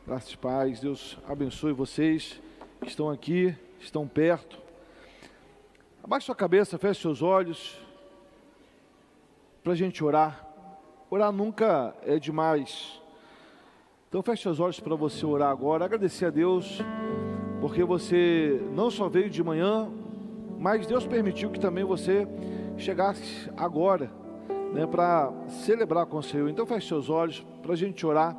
Graças e paz, Deus abençoe vocês que estão aqui, estão perto. Abaixe sua cabeça, feche seus olhos, para a gente orar. Orar nunca é demais. Então feche seus olhos para você orar agora, agradecer a Deus, porque você não só veio de manhã, mas Deus permitiu que também você chegasse agora, para celebrar com o Senhor. Então feche seus olhos para a gente orar.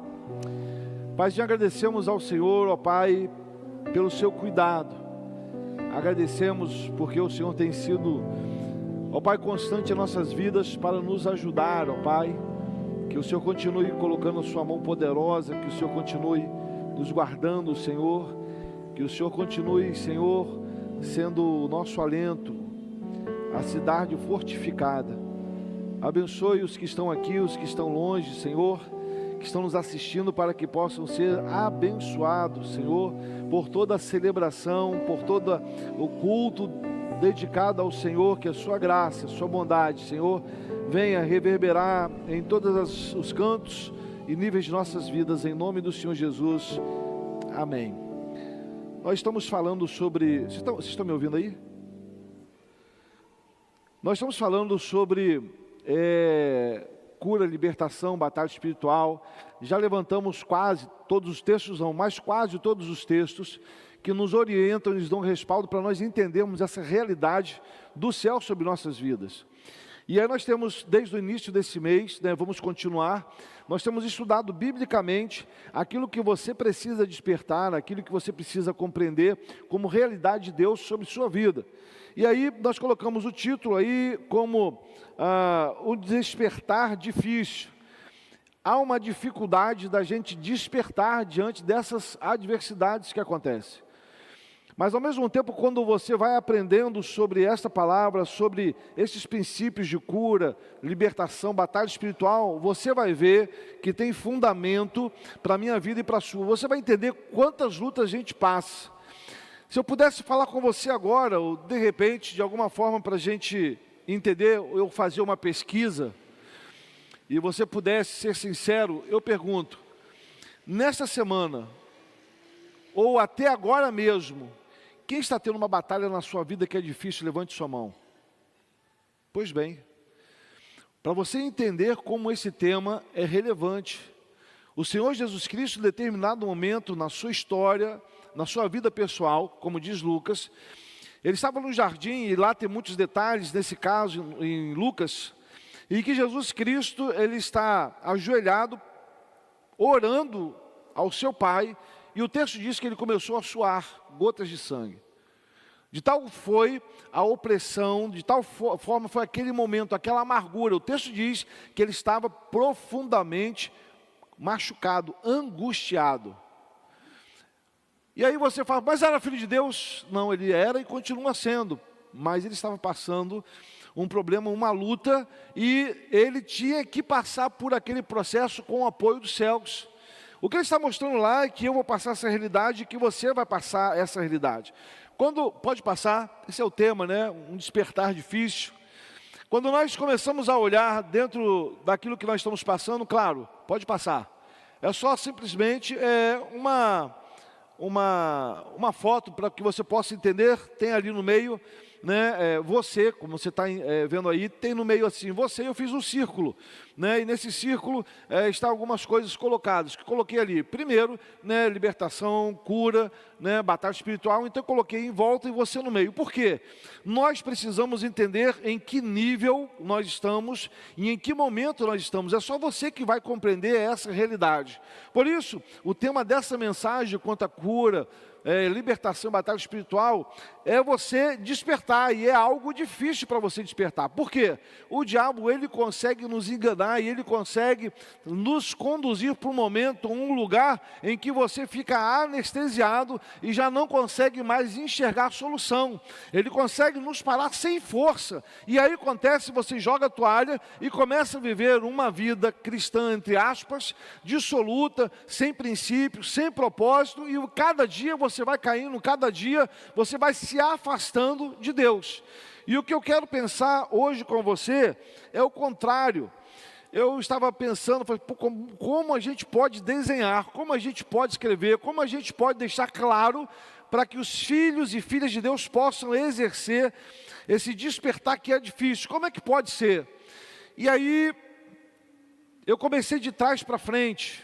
Pai, agradecemos ao Senhor, ó Pai, pelo seu cuidado. Agradecemos porque o Senhor tem sido, ó Pai, constante em nossas vidas para nos ajudar, ó Pai. Que o Senhor continue colocando a sua mão poderosa, que o Senhor continue nos guardando, Senhor. Que o Senhor continue, Senhor, sendo o nosso alento, a cidade fortificada. Abençoe os que estão aqui, os que estão longe, Senhor, que estão nos assistindo, para que possam ser abençoados, Senhor, por toda a celebração, por todo o culto dedicado ao Senhor. Que a sua graça, a sua bondade, Senhor, venha reverberar em todos os cantos e níveis de nossas vidas, em nome do Senhor Jesus, amém. Nós estamos falando sobre, vocês estão me ouvindo aí? Nós estamos falando sobre cura, libertação, batalha espiritual. Já levantamos quase todos os textos, não, mas quase todos os textos que nos orientam, nos dão respaldo para nós entendermos essa realidade do céu sobre nossas vidas. E aí nós temos, desde o início desse mês, vamos continuar, nós temos estudado biblicamente aquilo que você precisa despertar, aquilo que você precisa compreender como realidade de Deus sobre sua vida. E aí nós colocamos o título aí como o despertar difícil. Há uma dificuldade da gente despertar diante dessas adversidades que acontecem. Mas ao mesmo tempo, quando você vai aprendendo sobre esta palavra, sobre esses princípios de cura, libertação, batalha espiritual, você vai ver que tem fundamento para a minha vida e para a sua. Você vai entender quantas lutas a gente passa. Se eu pudesse falar com você agora, ou de repente, de alguma forma, para a gente entender, eu fazer uma pesquisa, e você pudesse ser sincero, eu pergunto, nessa semana, ou até agora mesmo, quem está tendo uma batalha na sua vida que é difícil, levante sua mão. Pois bem, para você entender como esse tema é relevante, o Senhor Jesus Cristo, em determinado momento na sua história, na sua vida pessoal, como diz Lucas, ele estava no jardim, e lá tem muitos detalhes, nesse caso, em Lucas, e que Jesus Cristo, ele está ajoelhado, orando ao seu Pai, e o texto diz que ele começou a suar gotas de sangue. De tal foi a opressão, de tal forma foi aquele momento, aquela amargura. O texto diz que ele estava profundamente machucado, angustiado. E aí você fala, mas era filho de Deus? Não, ele era e continua sendo. Mas ele estava passando um problema, uma luta, e ele tinha que passar por aquele processo com o apoio dos céus. O que ele está mostrando lá é que eu vou passar essa realidade, que você vai passar essa realidade. Quando pode passar, esse é o tema, um despertar difícil. Quando nós começamos a olhar dentro daquilo que nós estamos passando, claro, pode passar. É só simplesmente uma foto para que você possa entender. Tem ali no meio, você, como você está vendo aí, tem no meio assim, eu fiz um círculo, e nesse círculo está algumas coisas colocadas, que coloquei ali. Primeiro, libertação, cura, batalha espiritual, então eu coloquei em volta e você no meio. Por quê? Nós precisamos entender em que nível nós estamos e em que momento nós estamos. É só você que vai compreender essa realidade. Por isso, o tema dessa mensagem quanto à cura, libertação, batalha espiritual, é você despertar, e é algo difícil para você despertar. Por quê? O diabo, ele consegue nos enganar, e ele consegue nos conduzir para um momento, um lugar em que você fica anestesiado e já não consegue mais enxergar a solução. Ele consegue nos parar sem força, e aí acontece, você joga a toalha e começa a viver uma vida cristã, entre aspas, dissoluta, sem princípios, sem propósito, e cada dia você vai caindo, cada dia você vai se afastando de Deus. E o que eu quero pensar hoje com você é o contrário. eu estava pensando, falei, pô, como a gente pode desenhar, como a gente pode escrever, como a gente pode deixar claro para que os filhos e filhas de Deus possam exercer esse despertar que é difícil. Como é que pode ser? E aí, eu comecei de trás para frente.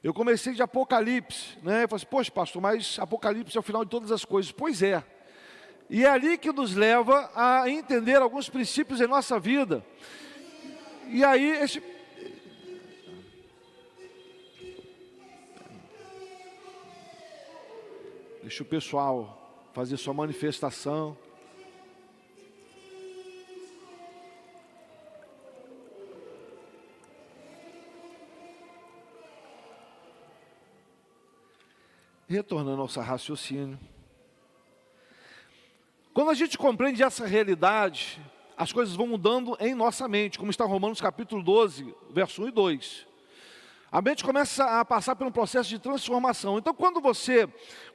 Eu comecei de Apocalipse, né? Eu falei assim, poxa, pastor, mas Apocalipse é o final de todas as coisas. Pois é. E é ali que nos leva a entender alguns princípios em nossa vida. E aí, deixa o pessoal fazer sua manifestação. Retornando ao nosso raciocínio. Quando a gente compreende essa realidade, as coisas vão mudando em nossa mente, como está em Romanos capítulo 12, verso 1 e 2. A mente começa a passar por um processo de transformação. Então, quando você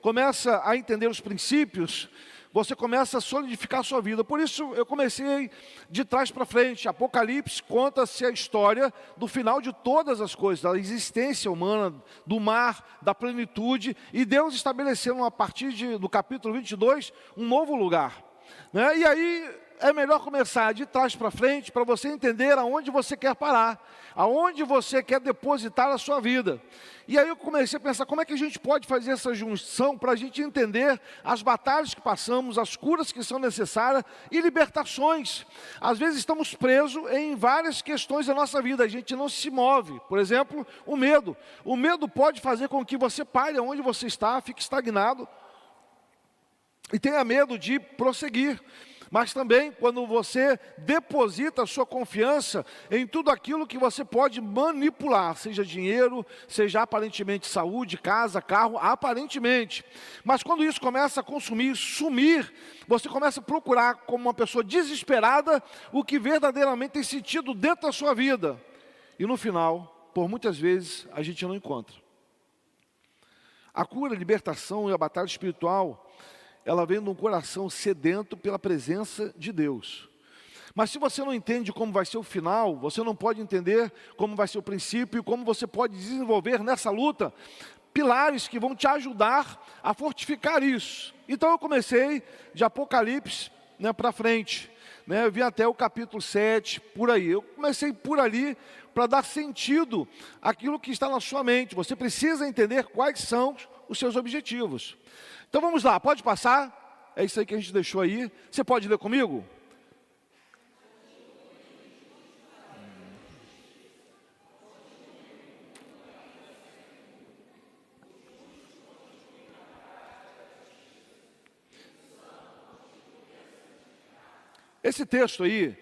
começa a entender os princípios, você começa a solidificar a sua vida. Por isso, eu comecei de trás para frente. Apocalipse conta-se a história do final de todas as coisas, da existência humana, do mar, da plenitude. E Deus estabeleceu, a partir do capítulo 22, um novo lugar, né? E aí, é melhor começar de trás para frente, para você entender aonde você quer parar, aonde você quer depositar a sua vida. E aí eu comecei a pensar, como é que a gente pode fazer essa junção para a gente entender as batalhas que passamos, as curas que são necessárias e libertações. Às vezes estamos presos em várias questões da nossa vida, a gente não se move. Por exemplo, o medo. O medo pode fazer com que você pare onde você está, fique estagnado e tenha medo de prosseguir. Mas também quando você deposita a sua confiança em tudo aquilo que você pode manipular, seja dinheiro, seja aparentemente saúde, casa, carro, aparentemente. Mas quando isso começa a consumir, sumir, você começa a procurar como uma pessoa desesperada o que verdadeiramente tem sentido dentro da sua vida. E no final, por muitas vezes, a gente não encontra. A cura, a libertação e a batalha espiritual, ela vem de um coração sedento pela presença de Deus. Mas se você não entende como vai ser o final, você não pode entender como vai ser o princípio, como você pode desenvolver nessa luta, pilares que vão te ajudar a fortificar isso. Então eu comecei de Apocalipse, né, para frente, né, eu vim até o capítulo 7, por aí. Eu comecei por ali para dar sentido àquilo que está na sua mente. Você precisa entender quais são os seus objetivos. Então vamos lá, pode passar? É isso aí que a gente deixou aí. Você pode ler comigo? Esse texto aí,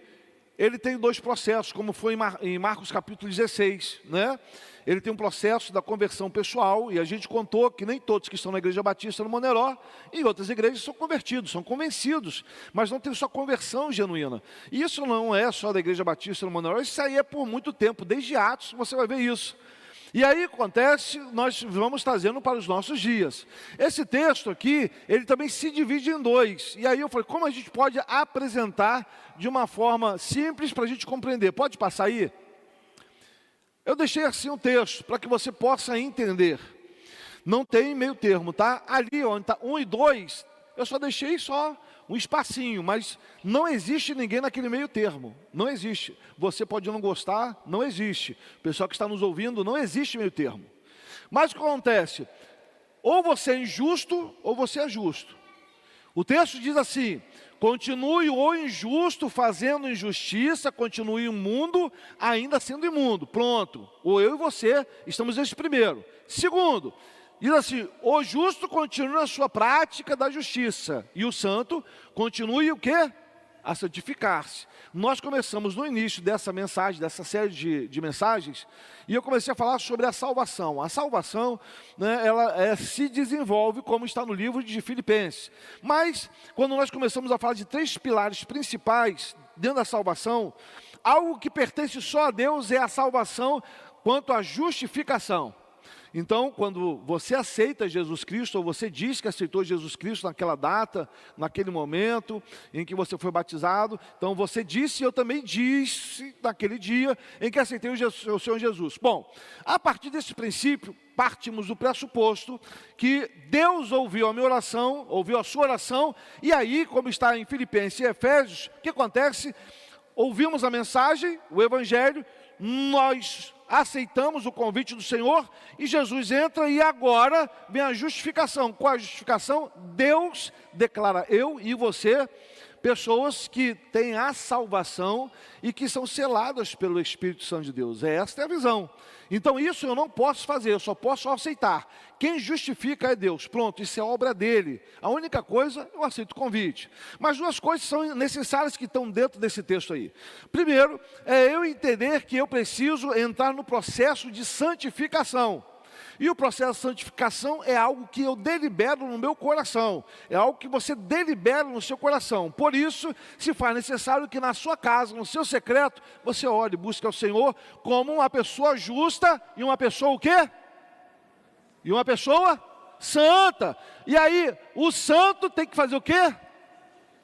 ele tem dois processos, como foi em Marcos capítulo 16, né? Ele tem um processo da conversão pessoal, e a gente contou que nem todos que estão na Igreja Batista no Moneró, e outras igrejas são convertidos, são convencidos, mas não tem só conversão genuína. E isso não é só da Igreja Batista no Moneró, isso aí é por muito tempo, desde Atos você vai ver isso. E aí acontece, nós vamos trazendo para os nossos dias. Esse texto aqui, ele também se divide em dois. E aí eu falei, como a gente pode apresentar de uma forma simples para a gente compreender? Pode passar aí? Eu deixei assim um texto, para que você possa entender. Não tem meio termo, tá? Ali onde está 1 e 2, eu só deixei um espacinho, mas não existe ninguém naquele meio termo. Não existe. Você pode não gostar, não existe. O pessoal que está nos ouvindo, não existe meio termo. Mas o que acontece? Ou você é injusto, ou você é justo. O texto diz assim, continue o injusto fazendo injustiça, continue o imundo ainda sendo imundo. Pronto, ou eu e você estamos nesse primeiro. Segundo, diz assim, o justo continue na sua prática da justiça, e o santo continue o quê? A santificar-se. Nós começamos no início dessa mensagem, dessa série de mensagens, e eu comecei a falar sobre a salvação. A salvação, né, ela se desenvolve como está no livro de Filipenses. Mas, quando nós começamos a falar de três pilares principais dentro da salvação, algo que pertence só a Deus é a salvação quanto à justificação. Então, quando você aceita Jesus Cristo, ou você diz que aceitou Jesus Cristo naquela data, naquele momento em que você foi batizado, então você disse, eu também disse naquele dia em que aceitei o Senhor Jesus. Bom, a partir desse princípio, partimos do pressuposto que Deus ouviu a minha oração, ouviu a sua oração, e aí, como está em Filipenses e Efésios, o que acontece? Ouvimos a mensagem, o Evangelho, nós aceitamos o convite do Senhor e Jesus entra e agora vem a justificação. Qual a justificação? Deus declara eu e você pessoas que têm a salvação e que são seladas pelo Espírito Santo de Deus. Esta é a visão. Então isso eu não posso fazer, eu só posso aceitar. Quem justifica é Deus. Pronto, isso é obra dele. A única coisa, eu aceito o convite. Mas duas coisas são necessárias que estão dentro desse texto aí. Primeiro, é eu entender que eu preciso entrar no processo de santificação. E o processo de santificação é algo que eu delibero no meu coração. É algo que você delibera no seu coração. Por isso, se faz necessário que na sua casa, no seu secreto, você ore, busque ao Senhor como uma pessoa justa e uma pessoa o quê? E uma pessoa santa. E aí, o santo tem que fazer o quê?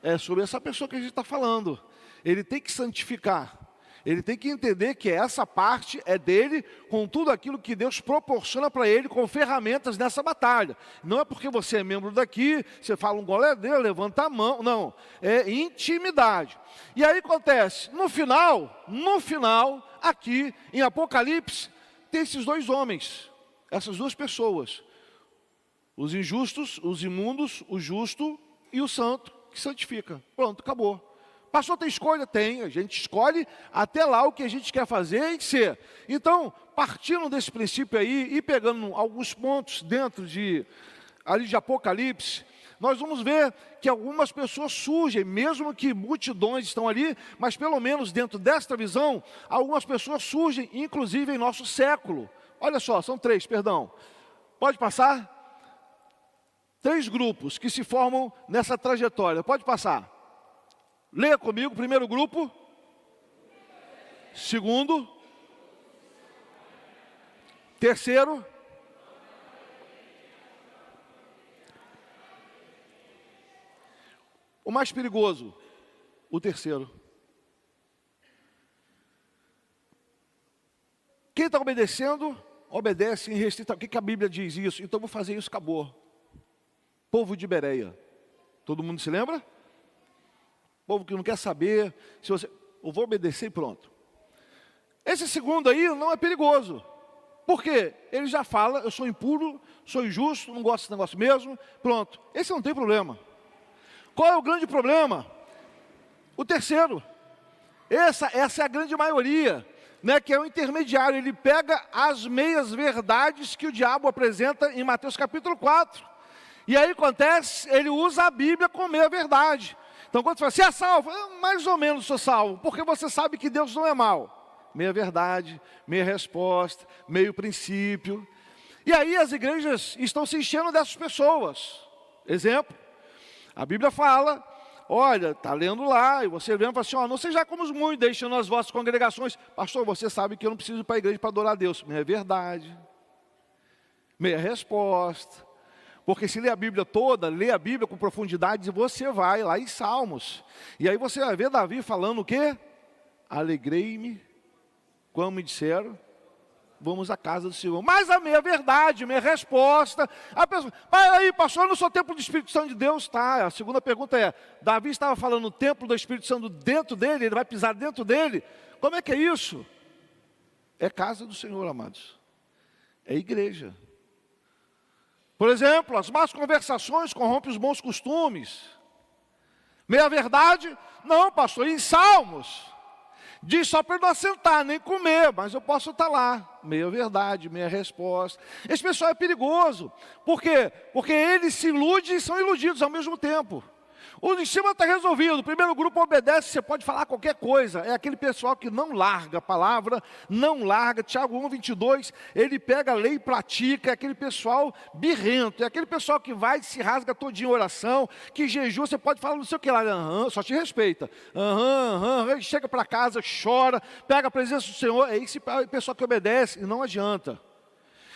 É sobre essa pessoa que a gente está falando. Ele tem que santificar. Ele tem que entender que essa parte é dele, com tudo aquilo que Deus proporciona para ele, com ferramentas nessa batalha. Não é porque você é membro daqui, você fala um glória a Deus, levanta a mão, não. É intimidade. E aí acontece, no final, aqui em Apocalipse, tem esses dois homens, essas duas pessoas. Os injustos, os imundos, o justo e o santo, que santifica. Pronto, acabou. Pastor, tem escolha? Tem, a gente escolhe até lá o que a gente quer fazer e ser. Então, partindo desse princípio aí e pegando alguns pontos dentro de Apocalipse, nós vamos ver que algumas pessoas surgem, mesmo que multidões estão ali, mas pelo menos dentro desta visão, algumas pessoas surgem, inclusive em nosso século. Olha só, são três, perdão. Pode passar? 3 grupos que se formam nessa trajetória. Pode passar. Leia comigo, primeiro grupo. Segundo. Terceiro. O mais perigoso, o terceiro. Quem está obedecendo, obedece em restrita. O que a Bíblia diz isso? Então eu vou fazer isso, acabou. Povo de Bereia. Todo mundo se lembra? Povo que não quer saber, se você, eu vou obedecer e pronto. Esse segundo aí não é perigoso. Por quê? Ele já fala, eu sou impuro, sou injusto, não gosto desse negócio mesmo, pronto. Esse não tem problema. Qual é o grande problema? O terceiro. Essa é a grande maioria, né, que é o intermediário. Ele pega as meias verdades que o diabo apresenta em Mateus capítulo 4. E aí acontece, ele usa a Bíblia como meia verdade. Então, quando você fala, você é salvo? Eu, mais ou menos sou salvo, porque você sabe que Deus não é mau. Meia verdade, meia resposta, meio princípio. E aí as igrejas estão se enchendo dessas pessoas. Exemplo, a Bíblia fala, olha, está lendo lá, e você vendo e fala assim, ó, não seja como os muitos, deixando as vossas congregações. Pastor, você sabe que eu não preciso ir para a igreja para adorar a Deus. Meia verdade, meia resposta. Porque se lê a Bíblia toda, lê a Bíblia com profundidade, você vai lá em Salmos. E aí você vai ver Davi falando o quê? Alegrei-me, quando me disseram, vamos à casa do Senhor. Mas a meia verdade, meia resposta. A pessoa, mas aí, pastor, eu não sou templo do Espírito Santo de Deus? Tá, a segunda pergunta é, Davi estava falando o templo do Espírito Santo dentro dele, ele vai pisar dentro dele? Como é que é isso? É casa do Senhor, amados. É igreja. Por exemplo, as más conversações corrompem os bons costumes. Meia verdade? Não, pastor, em Salmos. Diz só para eu não assentar, nem comer, mas eu posso estar lá. Meia verdade, meia resposta. Esse pessoal é perigoso. Por quê? Porque eles se iludem e são iludidos ao mesmo tempo. O de cima está resolvido, o primeiro grupo obedece, você pode falar qualquer coisa. É aquele pessoal que não larga a palavra, não larga. Tiago 1:22, ele pega a lei e pratica. É aquele pessoal birrento, é aquele pessoal que vai e se rasga todinho em oração, que jejua, você pode falar não sei o que lá, só te respeita. Chega para casa, chora, pega a presença do Senhor. É esse pessoal que obedece e não adianta.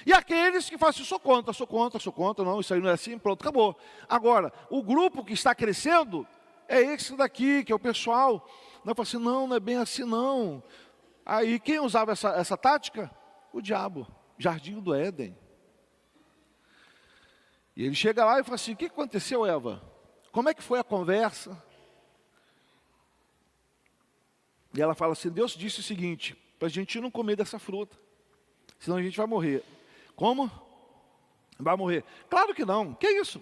E aqueles que falam assim, sou contra, não, isso aí não é assim, pronto, acabou. Agora, o grupo que está crescendo é esse daqui, que é o pessoal. Não fala assim, não é bem assim não. Aí quem usava essa tática? O diabo, Jardim do Éden. E ele chega lá e fala assim, o que aconteceu, Eva? Como é que foi a conversa? E ela fala assim, Deus disse o seguinte, para a gente não comer dessa fruta, senão a gente vai morrer. Como? Vai morrer. Claro que não, que isso?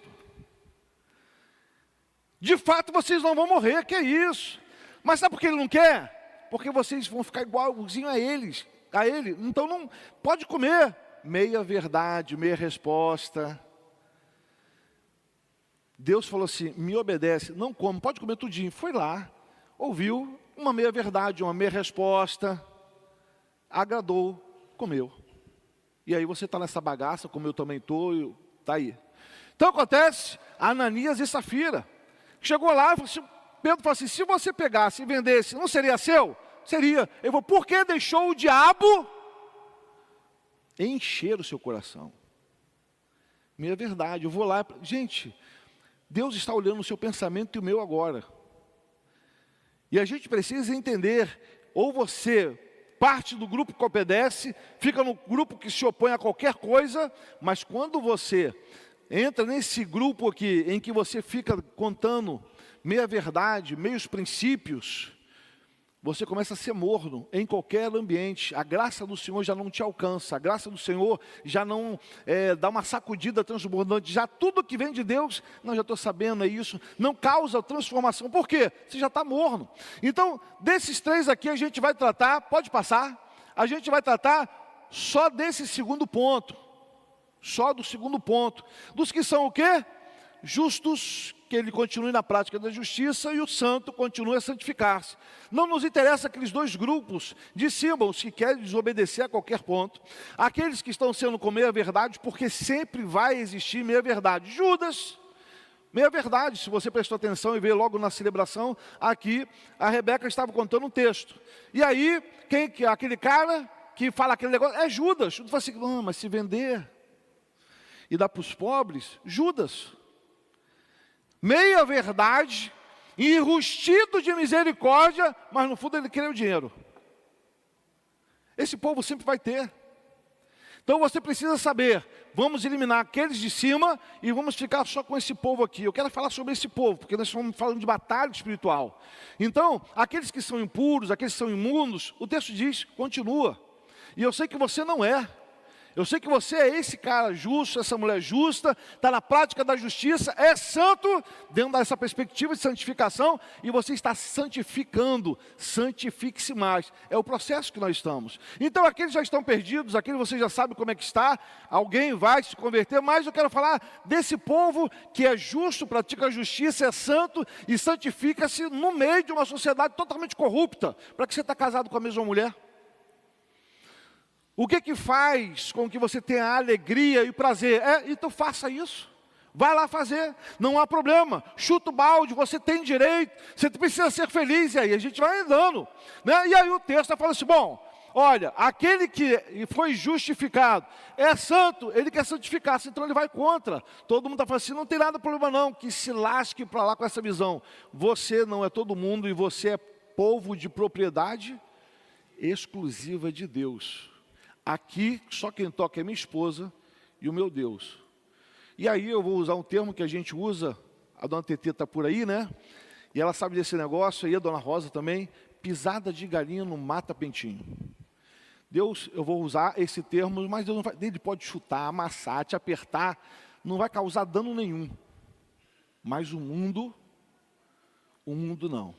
De fato vocês não vão morrer, que isso? Mas sabe por que ele não quer? Porque vocês vão ficar igualzinho a ele. Então não pode comer. Meia verdade, meia resposta. Deus falou assim, me obedece, não come, pode comer tudinho. Foi lá, ouviu uma meia verdade, uma meia resposta, agradou, comeu. E aí você está nessa bagaça, como eu também estou, está aí. Então acontece, Ananias e Safira. Chegou lá, Pedro falou assim, se você pegasse e vendesse, não seria seu? Seria. Ele falou, por que deixou o diabo encher o seu coração? Meia verdade, eu vou lá, gente, Deus está olhando o seu pensamento e o meu agora. E a gente precisa entender, ou você parte do grupo que obedece, fica no grupo que se opõe a qualquer coisa, mas quando você entra nesse grupo aqui, em que você fica contando meia verdade, meios princípios, você começa a ser morno em qualquer ambiente. A graça do Senhor já não te alcança, a graça do Senhor já não dá uma sacudida transbordante, já tudo que vem de Deus, não, já estou sabendo, é isso, não causa transformação. Por quê? Você já está morno. Então, desses três aqui a gente vai tratar, pode passar, a gente vai tratar só desse segundo ponto, só do segundo ponto, dos que são o quê? Justos, que ele continue na prática da justiça, e o santo continue a santificar-se. Não nos interessa aqueles dois grupos de símbolos que querem desobedecer a qualquer ponto. Aqueles que estão sendo com meia verdade, porque sempre vai existir meia verdade. Judas, meia verdade, se você prestou atenção e veio logo na celebração, aqui a Rebeca estava contando um texto. E aí, aquele cara que fala aquele negócio, é Judas. Judas fala assim, não, mas se vender e dar para os pobres, Judas. Meia verdade, enrustido de misericórdia, mas no fundo ele quer o dinheiro. Esse povo sempre vai ter. Então você precisa saber, vamos eliminar aqueles de cima e vamos ficar só com esse povo aqui. Eu quero falar sobre esse povo, porque nós estamos falando de batalha espiritual. Então, aqueles que são impuros, aqueles que são imundos, o texto diz, continua. E eu sei que você não é. Eu sei que você é esse cara justo, essa mulher justa, está na prática da justiça, é santo, dentro dessa perspectiva de santificação, e você está se santificando, santifique-se mais. É o processo que nós estamos. Então aqueles já estão perdidos, aqueles você já sabe como é que está, alguém vai se converter, mas eu quero falar desse povo que é justo, pratica a justiça, é santo e santifica-se no meio de uma sociedade totalmente corrupta. Para que você está casado com a mesma mulher? O que faz com que você tenha alegria e prazer? Então faça isso. Vai lá fazer, não há problema. Chuta o balde, você tem direito, você precisa ser feliz. E aí a gente vai andando, né? E aí o texto está falando assim, bom, olha, aquele que foi justificado é santo, ele quer santificar-se, então ele vai contra. Todo mundo está falando assim, não tem nada problema não, que se lasque para lá com essa visão. Você não é todo mundo e você é povo de propriedade exclusiva de Deus. Aqui, só quem toca é minha esposa e o meu Deus. E aí eu vou usar um termo que a gente usa, a dona Tetê está por aí, né? E ela sabe desse negócio, aí a dona Rosa também, pisada de galinha não mata pentinho. Deus, eu vou usar esse termo, mas Deus não vai, ele pode chutar, amassar, te apertar, não vai causar dano nenhum. Mas o mundo não.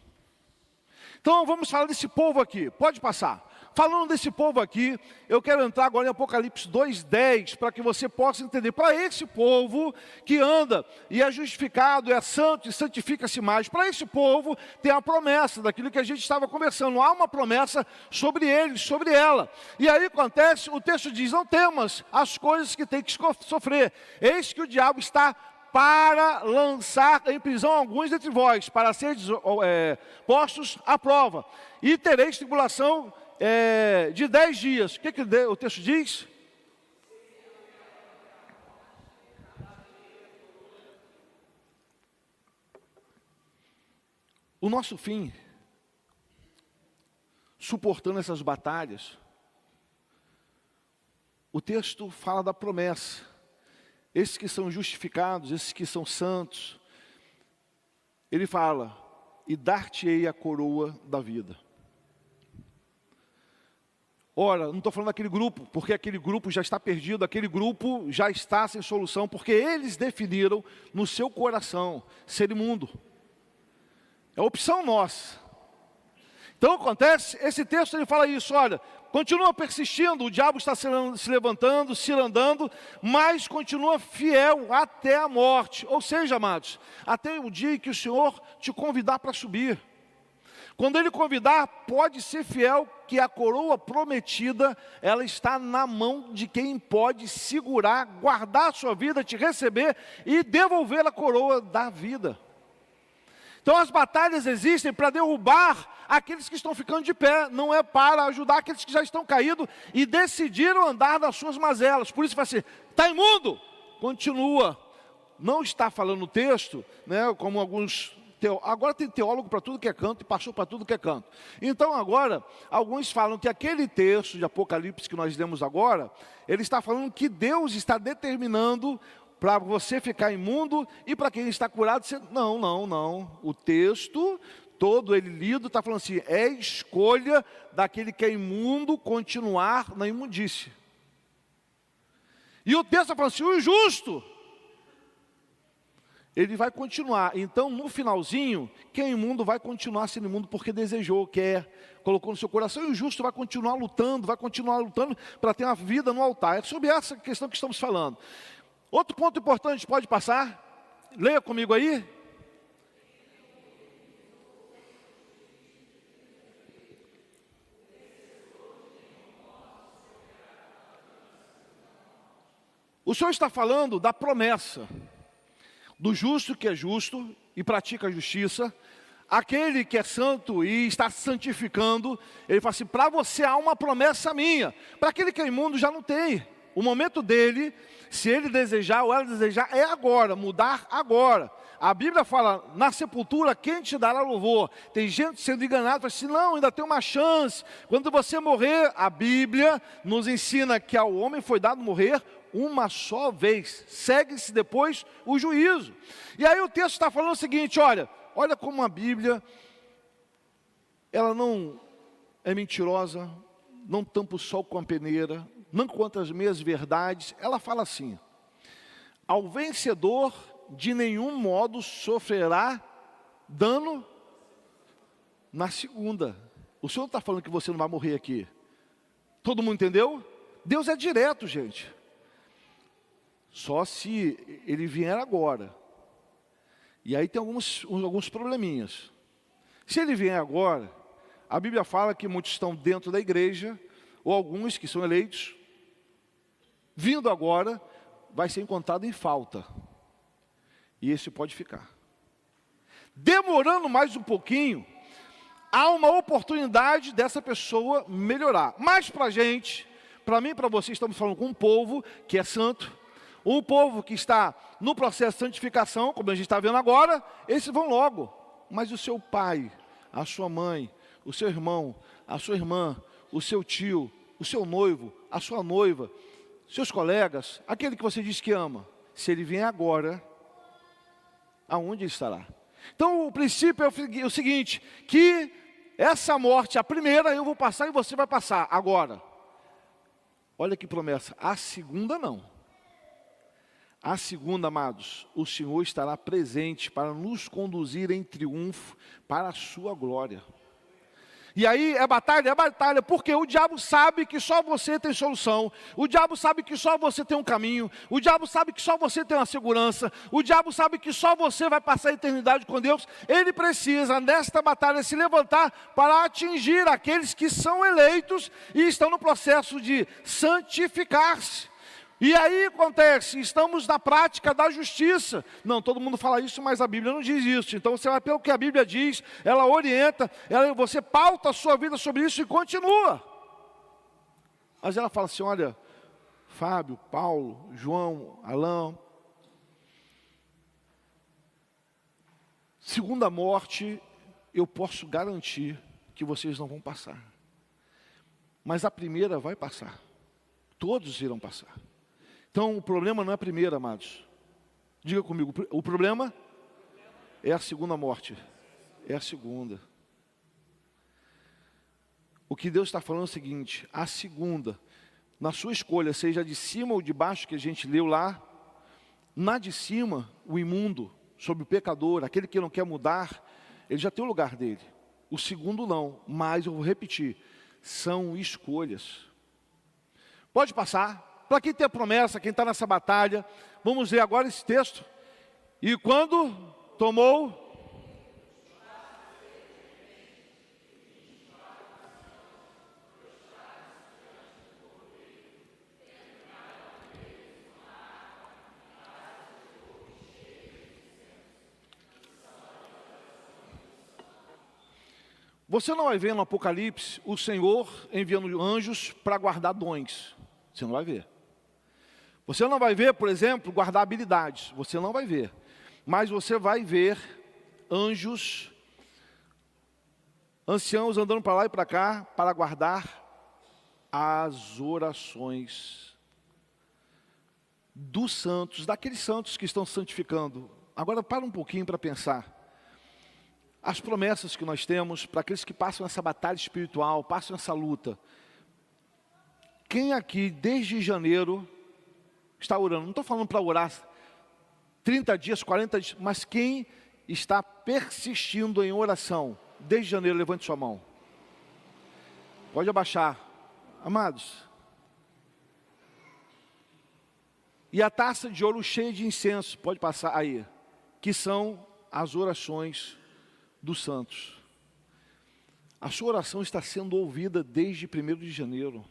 Então vamos falar desse povo aqui, pode passar. Falando desse povo aqui, eu quero entrar agora em Apocalipse 2:10, para que você possa entender. Para esse povo que anda e é justificado, é santo e santifica-se mais, para esse povo tem a promessa daquilo que a gente estava conversando. Há uma promessa sobre eles, sobre ela. E aí acontece, o texto diz, não temas as coisas que tem que sofrer. Eis que o diabo está para lançar em prisão alguns dentre vós, para serem postos à prova. E tereis tribulação de 10 dias. O que o texto diz? O nosso fim, suportando essas batalhas, o texto fala da promessa. Esses que são justificados, esses que são santos, ele fala, e dar-te-ei a coroa da vida. Ora, não estou falando daquele grupo, porque aquele grupo já está perdido, aquele grupo já está sem solução, porque eles definiram no seu coração ser imundo. É opção nossa. Então acontece, esse texto ele fala isso, olha, continua persistindo, o diabo está se levantando, se andando, mas continua fiel até a morte. Ou seja, amados, até o dia que o Senhor te convidar para subir. Quando Ele convidar, pode ser fiel que a coroa prometida, ela está na mão de quem pode segurar, guardar a sua vida, te receber e devolver a coroa da vida. Então as batalhas existem para derrubar aqueles que estão ficando de pé, não é para ajudar aqueles que já estão caídos e decidiram andar nas suas mazelas. Por isso vai ser, está imundo, continua. Não está falando o texto, né, como alguns... Agora tem teólogo para tudo que é canto e pastor para tudo que é canto. Então agora, alguns falam que aquele texto de Apocalipse que nós lemos agora, ele está falando que Deus está determinando para você ficar imundo e para quem está curado, você... Não. O texto, todo ele lido, está falando assim, é escolha daquele que é imundo continuar na imundície. E o texto está falando assim, o justo... ele vai continuar. Então, no finalzinho, quem é imundo vai continuar sendo imundo porque desejou, quer, colocou no seu coração. E o justo vai continuar lutando para ter uma vida no altar. É sobre essa questão que estamos falando. Outro ponto importante, pode passar? Leia comigo aí. O Senhor está falando da promessa do justo que é justo e pratica a justiça, aquele que é santo e está se santificando, ele fala assim, para você há uma promessa minha, para aquele que é imundo já não tem, o momento dele, se ele desejar ou ela desejar, é agora, mudar agora. A Bíblia fala, na sepultura quem te dará louvor? Tem gente sendo enganada, fala assim, não, ainda tem uma chance, quando você morrer, a Bíblia nos ensina que ao homem foi dado morrer uma só vez, segue-se depois o juízo. E aí o texto está falando o seguinte, olha como a Bíblia, ela não é mentirosa, não tampa o sol com a peneira, não conta as meias verdades, ela fala assim, ao vencedor de nenhum modo sofrerá dano na segunda. O Senhor está falando que você não vai morrer aqui. Todo mundo entendeu? Deus é direto, gente. Só se ele vier agora. E aí tem alguns probleminhas. Se ele vier agora, a Bíblia fala que muitos estão dentro da igreja, ou alguns que são eleitos, vindo agora, vai ser encontrado em falta. E esse pode ficar. Demorando mais um pouquinho, há uma oportunidade dessa pessoa melhorar. Mas para a gente, para mim e para você, estamos falando com um povo que é santo, um povo que está no processo de santificação, como a gente está vendo agora, esses vão logo. Mas o seu pai, a sua mãe, o seu irmão, a sua irmã, o seu tio, o seu noivo, a sua noiva, seus colegas, aquele que você diz que ama, se ele vier agora, aonde ele estará? Então o princípio é o seguinte, que essa morte, a primeira eu vou passar e você vai passar agora. Olha que promessa, a segunda não. A segunda, amados, o Senhor estará presente para nos conduzir em triunfo para a sua glória. E aí é batalha, porque o diabo sabe que só você tem solução, o diabo sabe que só você tem um caminho, o diabo sabe que só você tem uma segurança, o diabo sabe que só você vai passar a eternidade com Deus. Ele precisa, nesta batalha, se levantar para atingir aqueles que são eleitos e estão no processo de santificar-se. E aí acontece, estamos na prática da justiça. Não, todo mundo fala isso, mas a Bíblia não diz isso. Então você vai pelo que a Bíblia diz, ela orienta, você pauta a sua vida sobre isso e continua. Mas ela fala assim, olha, Fábio, Paulo, João, Alain, segunda morte, eu posso garantir que vocês não vão passar. Mas a primeira vai passar. Todos irão passar. Então, o problema não é a primeira, amados. Diga comigo, o problema é a segunda morte. É a segunda. O que Deus está falando é o seguinte, a segunda, na sua escolha, seja de cima ou de baixo, que a gente leu lá, na de cima, o imundo, sobre o pecador, aquele que não quer mudar, ele já tem o lugar dele. O segundo não, mas eu vou repetir, são escolhas. Pode passar, para quem tem a promessa, quem está nessa batalha, vamos ver agora esse texto. E quando tomou... Você não vai ver no Apocalipse o Senhor enviando anjos para guardar dons. Você não vai ver. Você não vai ver, por exemplo, guardar habilidades. Você não vai ver. Mas você vai ver anjos, anciãos andando para lá e para cá para guardar as orações dos santos, daqueles santos que estão santificando. Agora para um pouquinho para pensar. As promessas que nós temos para aqueles que passam essa batalha espiritual, passam essa luta. Quem aqui, desde janeiro, está orando? Não estou falando para orar 30 dias, 40 dias, mas quem está persistindo em oração, desde janeiro, levante sua mão. Pode abaixar. Amados. E a taça de ouro cheia de incenso, pode passar aí, que são as orações dos santos. A sua oração está sendo ouvida desde 1º de janeiro.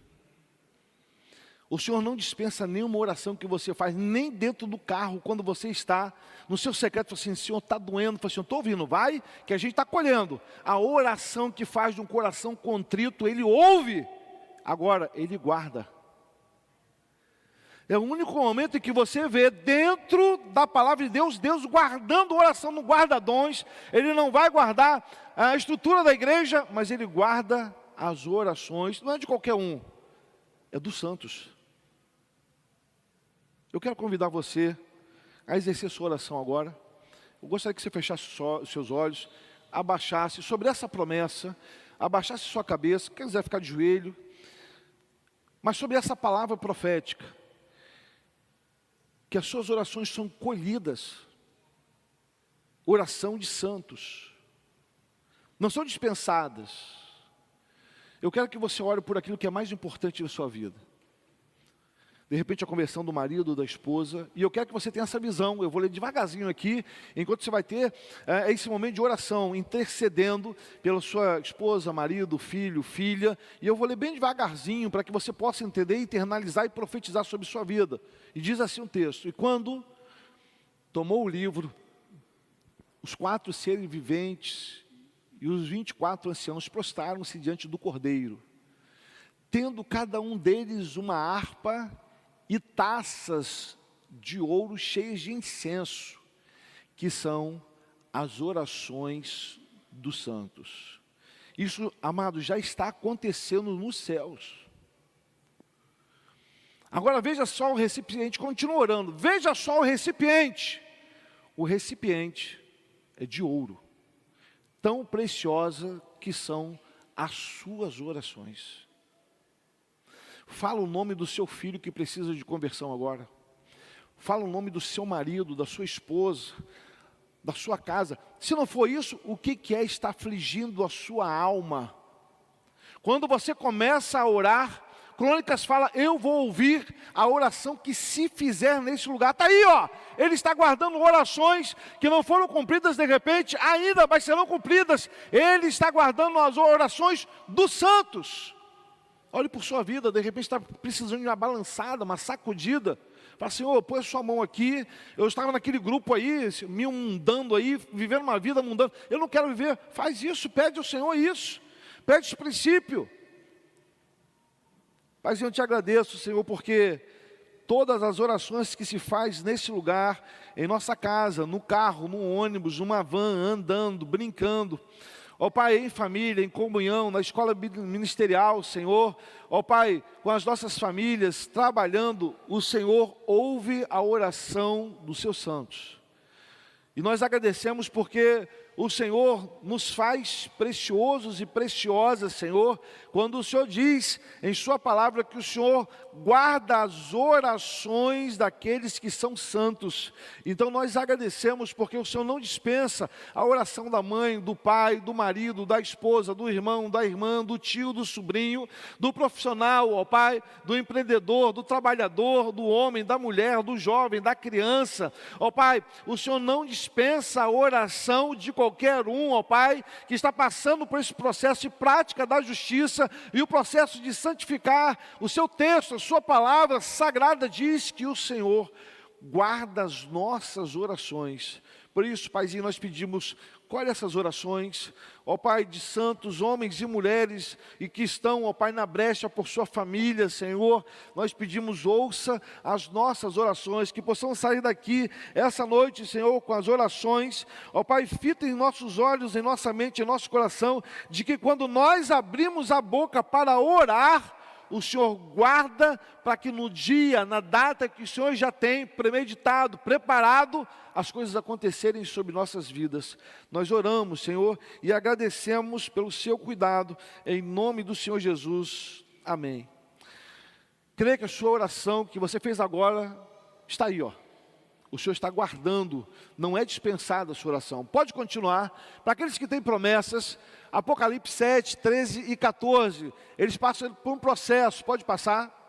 O Senhor não dispensa nenhuma oração que você faz, nem dentro do carro, quando você está no seu secreto, fala assim, Senhor, está doendo, fala assim, estou ouvindo, vai, que a gente está colhendo. A oração que faz de um coração contrito, Ele ouve, agora Ele guarda. É o único momento em que você vê dentro da palavra de Deus, Deus guardando a oração no guarda-dons. Ele não vai guardar a estrutura da igreja, mas Ele guarda as orações, não é de qualquer um, é dos santos. Eu quero convidar você a exercer sua oração agora. Eu gostaria que você fechasse os seus olhos, abaixasse sobre essa promessa, abaixasse sua cabeça, quem quiser ficar de joelho, mas sobre essa palavra profética, que as suas orações são colhidas, oração de santos, não são dispensadas. Eu quero que você ore por aquilo que é mais importante na sua vida. De repente a conversão do marido, da esposa, e eu quero que você tenha essa visão. Eu vou ler devagarzinho aqui, enquanto você vai ter esse momento de oração, intercedendo pela sua esposa, marido, filho, filha, e eu vou ler bem devagarzinho, para que você possa entender, internalizar e profetizar sobre sua vida. E diz assim o texto, e quando tomou o livro, os 4 seres viventes e os 24 anciãos prostraram-se diante do Cordeiro, tendo cada um deles uma harpa e taças de ouro cheias de incenso, que são as orações dos santos. Isso, amados, já está acontecendo nos céus. Agora veja só o recipiente, continua orando, veja só o recipiente. O recipiente é de ouro, tão preciosa que são as suas orações. Fala o nome do seu filho que precisa de conversão agora. Fala o nome do seu marido, da sua esposa, da sua casa. Se não for isso, o que é está afligindo a sua alma? Quando você começa a orar, Crônicas fala, eu vou ouvir a oração que se fizer nesse lugar. Está aí, ó. Ele está guardando orações que não foram cumpridas de repente, ainda mas serão cumpridas. Ele está guardando as orações dos santos. Olhe por sua vida, de repente está precisando de uma balançada, uma sacudida. Fala, Senhor, põe a sua mão aqui. Eu estava naquele grupo aí, me mundando aí, vivendo uma vida mundana. Eu não quero viver. Faz isso, pede ao Senhor isso. Pede esse princípio. Pai, eu te agradeço, Senhor, porque todas as orações que se faz nesse lugar, em nossa casa, no carro, no ônibus, numa van, andando, brincando, Ó Pai, em família, em comunhão, na escola ministerial, Senhor. Ó Pai, com as nossas famílias, trabalhando, o Senhor ouve a oração dos seus santos. E nós agradecemos porque o Senhor nos faz preciosos e preciosas, Senhor, quando o Senhor diz em sua palavra que o Senhor guarda as orações daqueles que são santos. Então nós agradecemos porque o Senhor não dispensa a oração da mãe, do pai, do marido, da esposa, do irmão, da irmã, do tio, do sobrinho, do profissional, ó Pai, do empreendedor, do trabalhador, do homem, da mulher, do jovem, da criança. Ó Pai, o Senhor não dispensa a oração de qualquer um, ó Pai, que está passando por esse processo de prática da justiça e o processo de santificar. O seu texto, a sua palavra sagrada diz que o Senhor guarda as nossas orações. Por isso, Paizinho, nós pedimos, colhe essas orações, ó Pai, de santos, homens e mulheres, e que estão, ó Pai, na brecha por sua família, Senhor. Nós pedimos, ouça as nossas orações, que possamos sair daqui essa noite, Senhor, com as orações, ó Pai, fita em nossos olhos, em nossa mente, em nosso coração, de que quando nós abrimos a boca para orar, o Senhor guarda para que no dia, na data que o Senhor já tem premeditado, preparado, as coisas acontecerem sobre nossas vidas. Nós oramos, Senhor, e agradecemos pelo seu cuidado, em nome do Senhor Jesus. Amém. Creio que a sua oração que você fez agora está aí, ó. O Senhor está guardando, não é dispensada a sua oração. Pode continuar. Para aqueles que têm promessas, Apocalipse 7, 13 e 14, eles passam por um processo, pode passar.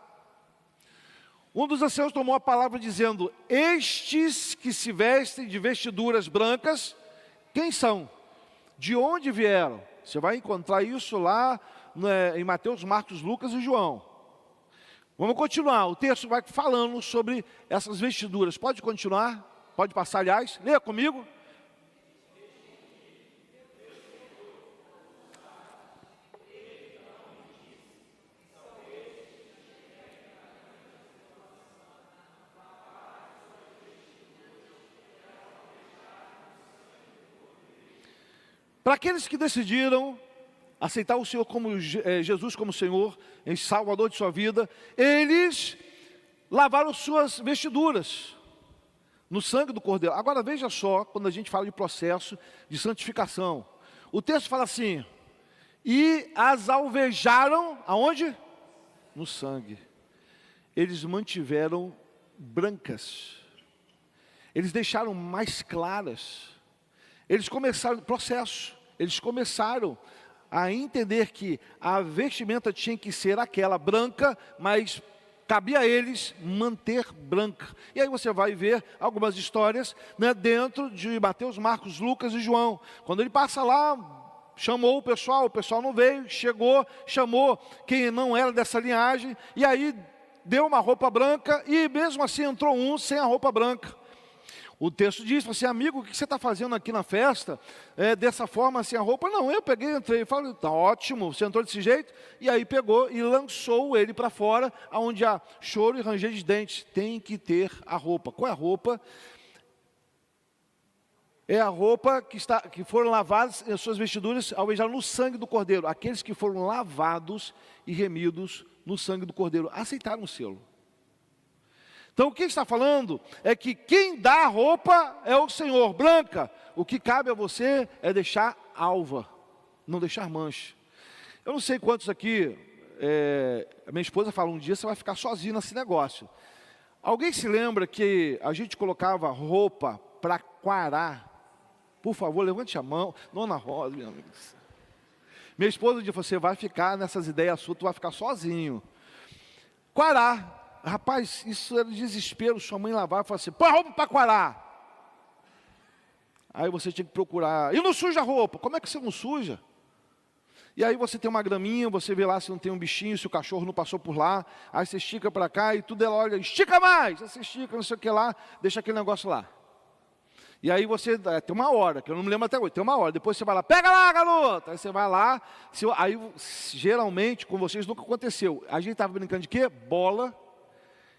Um dos anciãos tomou a palavra dizendo: estes que se vestem de vestiduras brancas, quem são? De onde vieram? Você vai encontrar isso lá em Mateus, Marcos, Lucas e João. Vamos continuar, o texto vai falando sobre essas vestiduras. Pode continuar? Pode passar, aliás, leia comigo. Para aqueles que decidiram aceitar o Senhor como Jesus como Senhor, em Salvador de sua vida, eles lavaram suas vestiduras no sangue do Cordeiro. Agora veja só, quando a gente fala de processo de santificação, o texto fala assim: e as alvejaram, aonde? No sangue. Eles mantiveram brancas, eles deixaram mais claras. Eles começaram o processo, eles começaram a entender que a vestimenta tinha que ser aquela branca, mas cabia a eles manter branca. E aí você vai ver algumas histórias, né, dentro de Mateus, Marcos, Lucas e João. Quando ele passa lá, chamou o pessoal não veio, chegou, chamou quem não era dessa linhagem, e aí deu uma roupa branca, e mesmo assim entrou um sem a roupa branca. O texto diz assim: amigo, o que você está fazendo aqui na festa, dessa forma, sem a roupa? Não, eu peguei, entrei, falei, tá ótimo, você entrou desse jeito, e aí pegou e lançou ele para fora, onde há choro e ranger de dentes. Tem que ter a roupa. Qual é a roupa? É a roupa que foram lavadas, as suas vestiduras alvejaram no sangue do Cordeiro. Aqueles que foram lavados e remidos no sangue do Cordeiro aceitaram o selo. Então o que está falando é que quem dá a roupa é o Senhor, branca. O que cabe a você é deixar alva, não deixar mancha. Eu não sei quantos aqui, a minha esposa fala, um dia você vai ficar sozinho nesse negócio. Alguém se lembra que a gente colocava roupa para quarar? Por favor, levante a mão. Nona Rosa, minha amiga. Minha esposa disse: você vai ficar nessas ideias suas, tu vai ficar sozinho. Quarar. Rapaz, isso era desespero. Sua mãe lavava e falava assim: põe a roupa para quarar. Aí você tinha que procurar. E não suja a roupa. Como é que você não suja? E aí você tem uma graminha, você vê lá se não tem um bichinho, se o cachorro não passou por lá. Aí você estica para cá e tudo, ela olha, estica mais. Aí você estica, não sei o que lá, deixa aquele negócio lá. E aí você, tem uma hora, que eu não me lembro até hoje, tem uma hora. Depois você vai lá, pega lá, garota. Aí você vai lá. Aí geralmente com vocês nunca aconteceu. A gente estava brincando de quê? Bola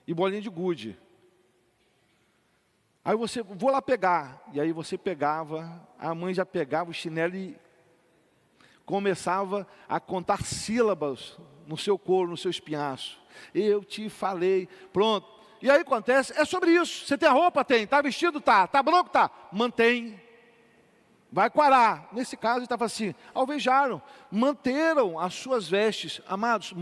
e bolinha de gude. Aí você, vou lá pegar. E aí você pegava, a mãe já pegava o chinelo e começava a contar sílabas no seu couro, no seu espinhaço. Eu te falei, pronto. E aí acontece, é sobre isso. Você tem a roupa? Tem. Está vestido? Tá. Está branco? Tá. Mantém. Vai quarar. Nesse caso, ele estava assim, alvejaram, manteram as suas vestes. Amados,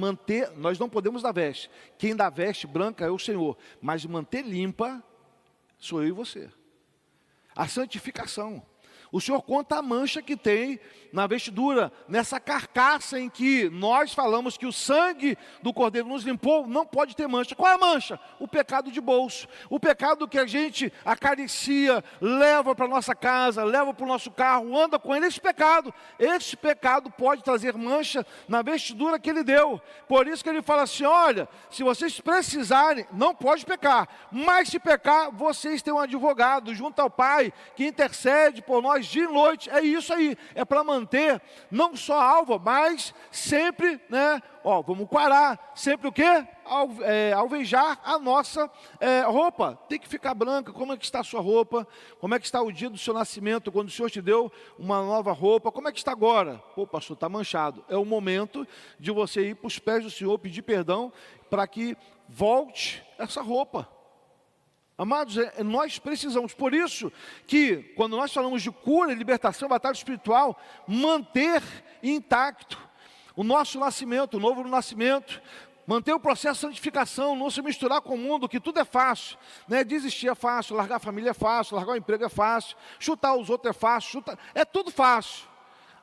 nós não podemos dar veste. Quem dá veste branca é o Senhor. Mas manter limpa, sou eu e você. A santificação. O Senhor conta a mancha que tem na vestidura, nessa carcaça em que nós falamos que o sangue do Cordeiro nos limpou, não pode ter mancha. Qual é a mancha? O pecado de bolso. O pecado que a gente acaricia, leva para a nossa casa, leva para o nosso carro, anda com ele. Esse pecado pode trazer mancha na vestidura que ele deu. Por isso que ele fala assim, olha, se vocês precisarem, não pode pecar. Mas se pecar, vocês têm um advogado junto ao Pai, que intercede por nós dia e noite. É isso aí, é para manter não só a alva, mas sempre, né, vamos quarar, sempre o quê? Alvejar a nossa roupa, tem que ficar branca. Como é que está a sua roupa? Como é que está o dia do seu nascimento, quando o Senhor te deu uma nova roupa? Como é que está agora? Pô, pastor, está manchado. É o momento de você ir para os pés do Senhor, pedir perdão, para que volte essa roupa. Amados, nós precisamos, por isso que quando nós falamos de cura, libertação, batalha espiritual, manter intacto o nosso nascimento, o novo nascimento, manter o processo de santificação, não se misturar com o mundo, que tudo é fácil, né? Desistir é fácil, largar a família é fácil, largar o emprego é fácil, chutar os outros é fácil, é tudo fácil.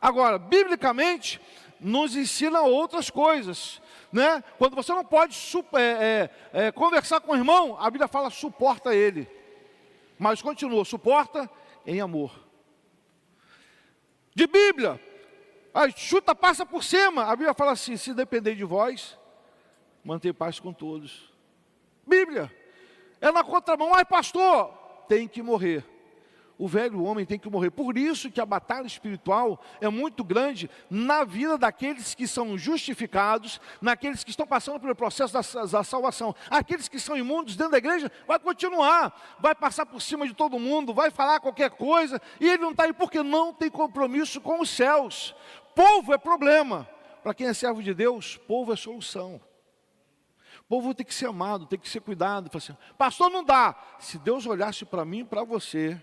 Agora, biblicamente, nos ensina outras coisas, né? Quando você não pode conversar com o irmão, a Bíblia fala, suporta ele. Mas continua, suporta em amor. De Bíblia, chuta, passa por cima. A Bíblia fala assim, se depender de vós, manter paz com todos. Bíblia, é na contramão, pastor, tem que morrer. O velho homem tem que morrer. Por isso que a batalha espiritual é muito grande na vida daqueles que são justificados, naqueles que estão passando pelo processo da salvação. Aqueles que são imundos dentro da igreja, vai continuar, vai passar por cima de todo mundo, vai falar qualquer coisa, e ele não está aí porque não tem compromisso com os céus. Povo é problema. Para quem é servo de Deus, povo é solução. Povo tem que ser amado, tem que ser cuidado. Assim, pastor, não dá. Se Deus olhasse para mim e para você,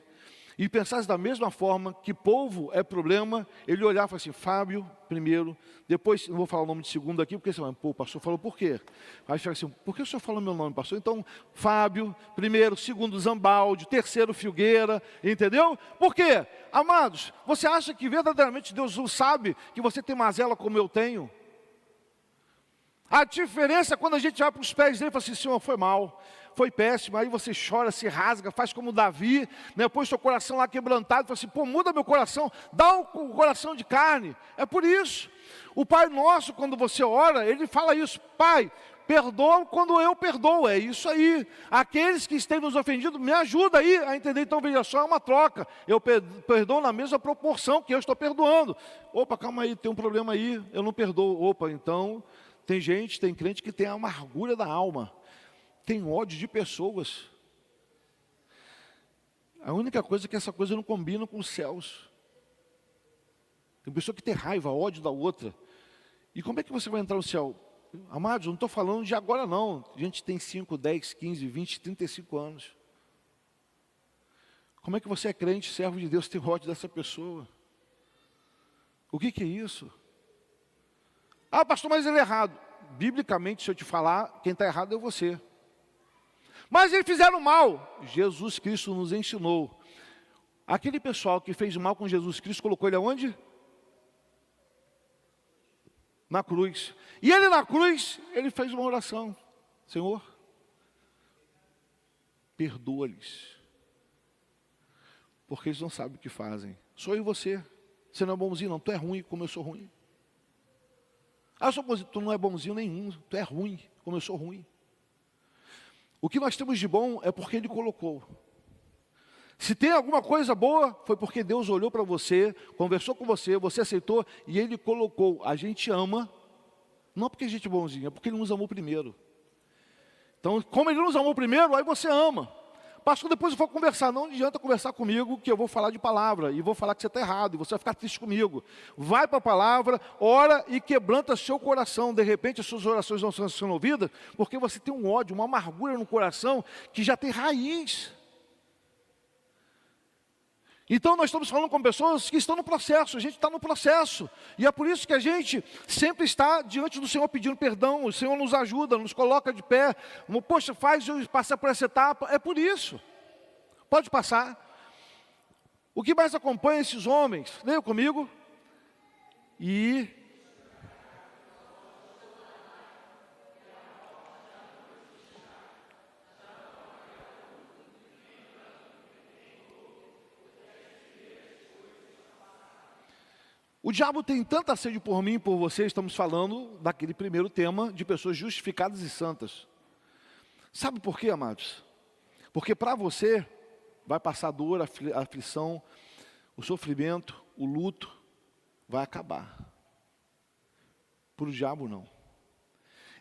e pensasse da mesma forma que povo é problema, ele olhava e falava assim, Fábio, primeiro, depois, não vou falar o nome de segundo aqui, porque você vai, o pastor falou por quê? Aí fica assim, por que o senhor falou meu nome, pastor? Então, Fábio, primeiro, segundo, Zambaldi, terceiro, Filgueira, entendeu? Por quê? Amados, você acha que verdadeiramente Deus sabe que você tem mazela como eu tenho? A diferença é quando a gente vai para os pés dele e fala assim, Senhor, foi mal, foi péssimo. Aí você chora, se rasga, faz como Davi, né? Põe seu coração lá quebrantado, fala assim, pô, muda meu coração, dá o coração de carne. É por isso. O Pai Nosso, quando você ora, ele fala isso, Pai, perdoa quando eu perdoo, é isso aí. Aqueles que estejam nos ofendido, me ajuda aí a entender. Então, veja só, é uma troca. Eu perdoo na mesma proporção que eu estou perdoando. Opa, calma aí, tem um problema aí, eu não perdoo. Opa, então... Tem crente que tem a amargura da alma, tem ódio de pessoas. A única coisa é que essa coisa não combina com os céus. Tem pessoa que tem raiva, ódio da outra. E como é que você vai entrar no céu? Amados, eu não estou falando de agora não. A gente tem 5, 10, 15, 20, 35 anos. Como é que você é crente, servo de Deus, tem ódio dessa pessoa? O que é isso? Pastor, mas ele é errado. Biblicamente, se eu te falar, quem está errado é você. Mas eles fizeram mal. Jesus Cristo nos ensinou. Aquele pessoal que fez mal com Jesus Cristo, colocou ele aonde? Na cruz. E ele na cruz, ele fez uma oração. Senhor, perdoa-lhes, porque eles não sabem o que fazem. Sou eu e você. Você não é bonzinho, não. Tu é ruim como eu sou ruim. Eu sou bonzinho. Tu não é bonzinho nenhum. Tu é ruim como eu sou ruim. O que nós temos de bom é porque Ele colocou. Se tem alguma coisa boa, foi porque Deus olhou para você, conversou com você, você aceitou e Ele colocou. A gente ama, não porque a gente é bonzinho, é porque Ele nos amou primeiro. Então, como Ele nos amou primeiro, aí você ama. pastor, depois eu vou conversar. Não adianta conversar comigo, que eu vou falar de palavra, e vou falar que você está errado, e você vai ficar triste comigo. Vai para a palavra, ora e quebranta seu coração. De repente as suas orações não estão sendo ouvidas, porque você tem um ódio, uma amargura no coração, que já tem raiz. Então nós estamos falando com pessoas que estão no processo, a gente está no processo. E é por isso que a gente sempre está diante do Senhor pedindo perdão. O Senhor nos ajuda, nos coloca de pé. Poxa, faz eu passar por essa etapa. É por isso. Pode passar. O que mais acompanha esses homens? Leia comigo. O diabo tem tanta sede por mim e por você. Estamos falando daquele primeiro tema de pessoas justificadas e santas. Sabe por quê, amados? Porque para você vai passar a dor, a aflição, o sofrimento, o luto vai acabar. Para o diabo não.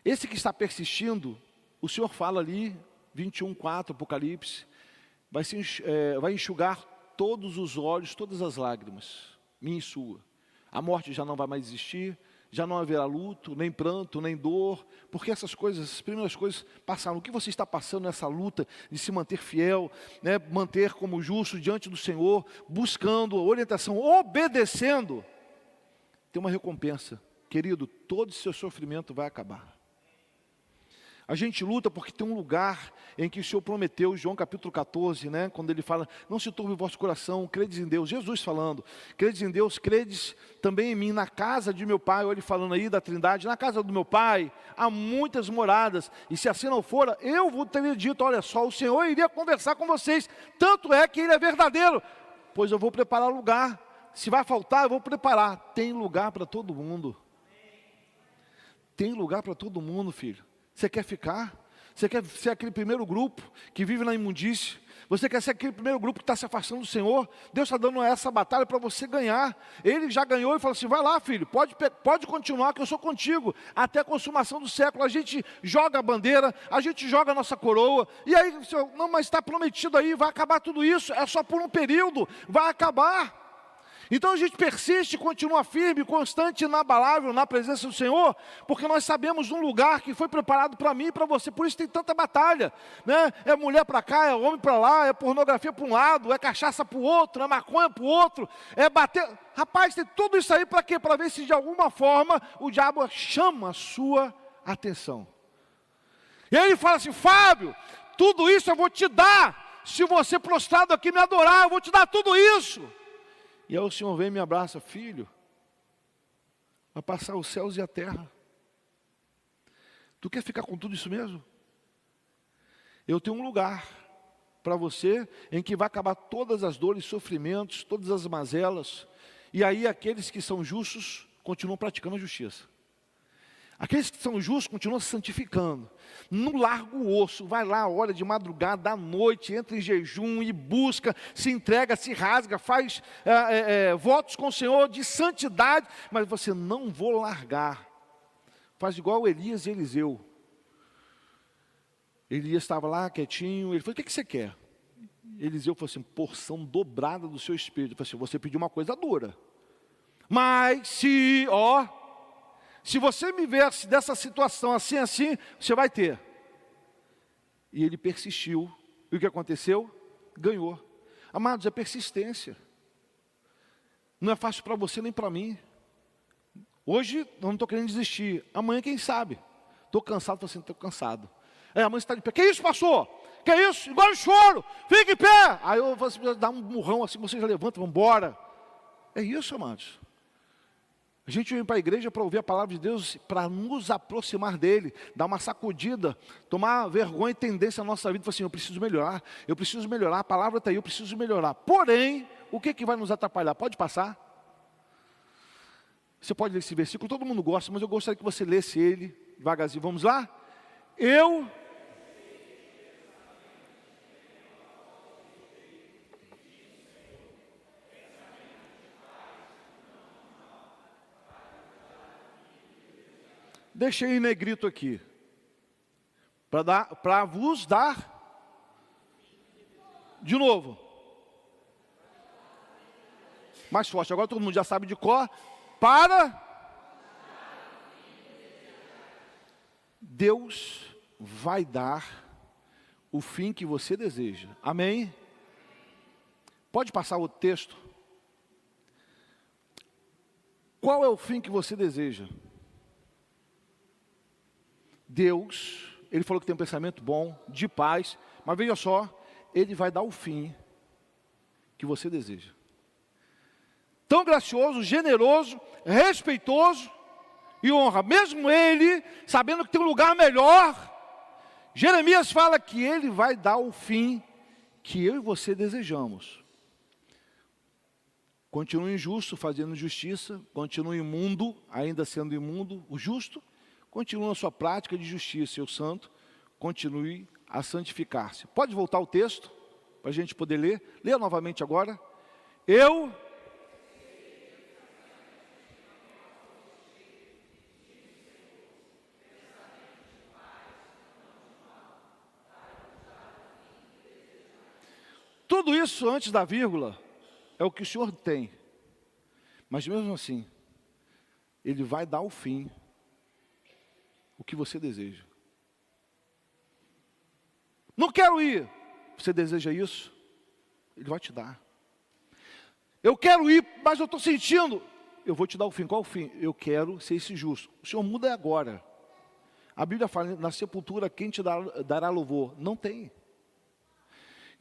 Esse que está persistindo, o Senhor fala ali, 21:4, Apocalipse, vai enxugar todos os olhos, todas as lágrimas, minha e sua. A morte já não vai mais existir, já não haverá luto, nem pranto, nem dor, porque essas coisas, as primeiras coisas passaram. O que você está passando nessa luta de se manter fiel, né, manter como justo diante do Senhor, buscando a orientação, obedecendo, tem uma recompensa. Querido, todo esse seu sofrimento vai acabar. A gente luta porque tem um lugar em que o Senhor prometeu, João capítulo 14, né, quando ele fala, não se turbe o vosso coração, credes em Deus. Jesus falando, credes em Deus, credes também em mim. Na casa de meu pai, olha ele falando aí da Trindade, na casa do meu pai há muitas moradas, e se assim não fora, eu vos teria dito, olha só, o Senhor iria conversar com vocês, tanto é que ele é verdadeiro, pois eu vou preparar lugar, se vai faltar eu vou preparar. Tem lugar para todo mundo. Tem lugar para todo mundo, filho. Você quer ficar? Você quer ser aquele primeiro grupo que vive na imundície? Você quer ser aquele primeiro grupo que está se afastando do Senhor? Deus está dando essa batalha para você ganhar. Ele já ganhou e falou assim, vai lá filho, pode continuar que eu sou contigo, até a consumação do século. A gente joga a bandeira, a gente joga a nossa coroa, e aí, Senhor, não, mas está prometido aí, vai acabar tudo isso, é só por um período, vai acabar. Então a gente persiste, continua firme, constante, inabalável na presença do Senhor, porque nós sabemos um lugar que foi preparado para mim e para você. Por isso tem tanta batalha, né? É mulher para cá, é homem para lá, é pornografia para um lado, é cachaça para o outro, é maconha para o outro, é bater. Rapaz, tem tudo isso aí para quê? Para ver se de alguma forma o diabo chama a sua atenção. E aí ele fala assim, Fábio, tudo isso eu vou te dar, se você prostrado aqui me adorar, eu vou te dar tudo isso. E aí o Senhor vem e me abraça, filho, vai passar os céus e a terra. Tu quer ficar com tudo isso mesmo? Eu tenho um lugar para você em que vai acabar todas as dores, sofrimentos, todas as mazelas. E aí aqueles que são justos continuam praticando a justiça. Aqueles que são justos continuam se santificando. Não larga o osso, vai lá, ora de madrugada, à noite, entra em jejum e busca, se entrega, se rasga, faz votos com o Senhor de santidade, mas você não vou largar. Faz igual Elias e Eliseu. Elias estava lá quietinho, ele falou, o que você quer? Eliseu falou assim, porção dobrada do seu espírito. Ele falou assim, você pediu uma coisa dura, mas se você me vesse dessa situação assim, você vai ter. E ele persistiu. E o que aconteceu? Ganhou. Amados, é persistência. Não é fácil para você nem para mim. Hoje, eu não estou querendo desistir. Amanhã, quem sabe? Estou cansado, estou assim, estou cansado. Amanhã você está de pé. Que isso, pastor? Que isso? Igual choro. Fique em pé. Aí eu vou dar um murrão assim, você já levanta, vamos embora. É isso, amados. A gente vem para a igreja para ouvir a palavra de Deus, para nos aproximar dEle, dar uma sacudida, tomar vergonha e tendência na nossa vida, falar assim, eu preciso melhorar, a palavra está aí, eu preciso melhorar. Porém, o que vai nos atrapalhar? Pode passar? Você pode ler esse versículo, todo mundo gosta, mas eu gostaria que você lesse ele devagarzinho. Vamos lá? Deixei em negrito aqui, para vos dar De novo. Mais forte. Agora todo mundo já sabe de cor. Para. Deus vai dar o fim que você deseja. Amém? Pode passar o texto. Qual é o fim que você deseja? Deus, Ele falou que tem um pensamento bom, de paz, mas veja só, Ele vai dar o fim que você deseja. Tão gracioso, generoso, respeitoso e honra. Mesmo Ele, sabendo que tem um lugar melhor, Jeremias fala que Ele vai dar o fim que eu e você desejamos. Continue injusto, fazendo justiça, continue imundo, ainda sendo imundo, o justo, continue na sua prática de justiça, e o santo, continue a santificar-se. Pode voltar o texto, para a gente poder ler? Leia novamente agora. Tudo isso antes da vírgula é o que o Senhor tem. Mas mesmo assim, Ele vai dar o fim, o que você deseja. Não quero ir. Você deseja isso? Ele vai te dar. Eu quero ir, mas eu estou sentindo. Eu vou te dar o fim. Qual o fim? Eu quero ser esse justo. O Senhor muda agora. A Bíblia fala, na sepultura, quem te dará louvor? Não tem.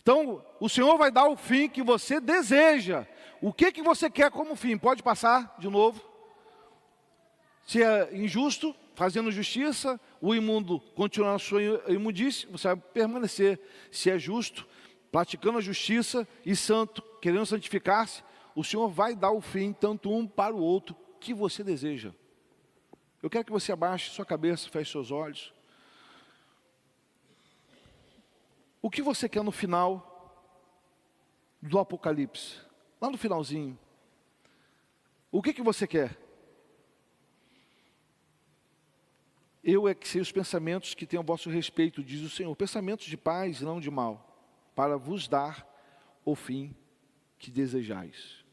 Então, o Senhor vai dar o fim que você deseja. O que você quer como fim? Pode passar de novo. Se é injusto, fazendo justiça, o imundo continuar na sua imundície, você vai permanecer. Se é justo, praticando a justiça e santo, querendo santificar-se, o Senhor vai dar o fim, tanto um para o outro, que você deseja. Eu quero que você abaixe sua cabeça, feche seus olhos. O que você quer no final do Apocalipse? Lá no finalzinho. O que você quer? Eu é que sei os pensamentos que tenho a vosso respeito, diz o Senhor. Pensamentos de paz e não de mal, para vos dar o fim que desejais.